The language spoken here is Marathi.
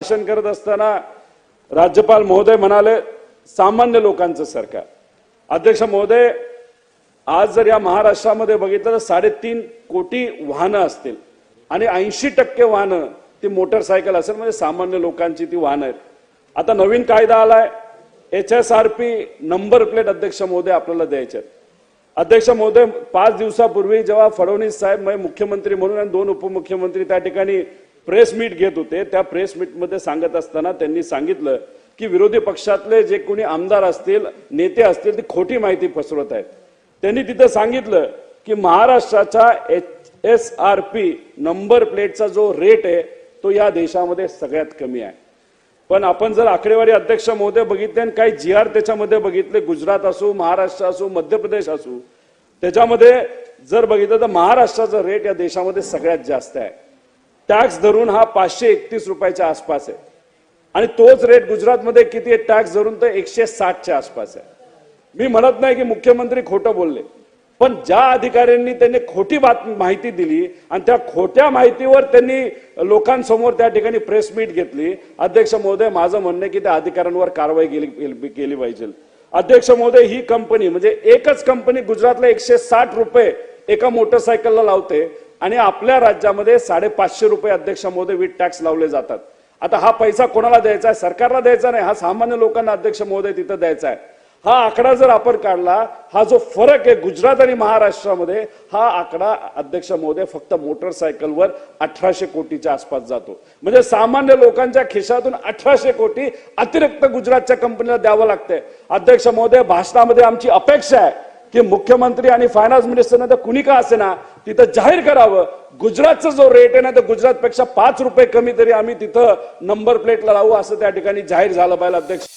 भाषण करत असताना राज्यपाल महोदय म्हणाले सामान्य लोकांचं सरकार। अध्यक्ष महोदय, आज जर या महाराष्ट्रामध्ये बघितलं तर 3.5 कोटी वाहनं असतील आणि 80% वाहनं ती मोटरसायकल असेल, म्हणजे सामान्य लोकांची ती वाहनं आहेत। आता नवीन कायदा आलाय, HSRP नंबर प्लेट अध्यक्ष महोदय आपल्याला द्यायचे आहेत। अध्यक्ष महोदय, 5 दिवसापूर्वी जेव्हा फडणवीस साहेब मुख्यमंत्री म्हणून आणि 2 उपमुख्यमंत्री त्या ठिकाणी प्रेस मीट घेत होते, त्या प्रेस मीट मध्ये सांगत असताना त्यांनी सांगितलं की विरोधी पक्षातले जे कोणी आमदार असतील, नेते असतील, ती खोटी माहिती पसरवत आहेत। त्यांनी तिथे सांगितलं की महाराष्ट्राचा HSRP नंबर प्लेटचा जो रेट आहे तो या देशामध्ये सगळ्यात कमी आहे। पण आपण जर आकडेवारी अध्यक्ष महोदय बघितले आणि काही GR त्याच्यामध्ये बघितले, गुजरात असो, महाराष्ट्र असो, मध्य प्रदेश असो, त्याच्यामध्ये जर बघितलं तर महाराष्ट्राचा रेट या देशामध्ये सगळ्यात जास्त आहे। टॅक्स धरून हा 531 रुपयाच्या आसपास आहे आणि तोच रेट गुजरातमध्ये किती आहे टॅक्स धरून, तर 160च्या आसपास आहे। मी म्हणत नाही की मुख्यमंत्री खोटं बोलले, पण ज्या अधिकाऱ्यांनी त्यांनी खोटी माहिती दिली आणि त्या खोट्या माहितीवर त्यांनी लोकांसमोर त्या ठिकाणी प्रेस मीट घेतली, अध्यक्ष महोदय माझं म्हणणं की त्या अधिकाऱ्यांवर कारवाई केली पाहिजे। अध्यक्ष महोदय, ही कंपनी म्हणजे एकच कंपनी गुजरातला 160 रुपये एका मोटरसायकलला लावते आणि आपल्या राज्यामध्ये 550 रुपये अध्यक्ष महोदय वीट टॅक्स लावले जातात। आता हा पैसा कोणाला द्यायचा आहे? सरकारला द्यायचा नाही, हा सामान्य लोकांना अध्यक्ष महोदय तिथं द्यायचा आहे। हा आकडा जर आपण काढला, हा जो फरक आहे गुजरात आणि महाराष्ट्रामध्ये, हा आकडा अध्यक्ष महोदय फक्त मोटरसायकलवर 1800 कोटीच्या आसपास जातो। म्हणजे सामान्य लोकांच्या खिशातून 1800 कोटी अतिरिक्त गुजरातच्या कंपनीला द्यावं लागतंय। अध्यक्ष महोदय, भाषणामध्ये आमची अपेक्षा आहे की मुख्यमंत्री आणि फायनान्स मिनिस्टरने तर कुणी का असेना तिथं जाहीर करावं, गुजरातचा जो रेट आहे ना तर गुजरातपेक्षा 5 रुपये कमी तरी आम्ही तिथं नंबर प्लेटला लावू, असं त्या ठिकाणी जाहीर झालं पाहिजे। अध्यक्ष